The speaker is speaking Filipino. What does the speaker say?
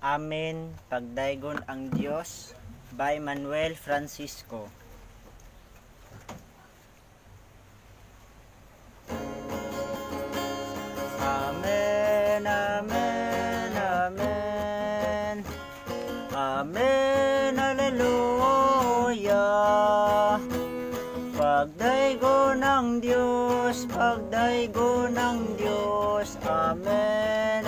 Amen, Pagdaygon ang Diyos by Manuel Francisco. Amen, amen, amen. Amen, hallelujah. Pagdaygon ng Diyos, pagdaygon ng Diyos. Amen,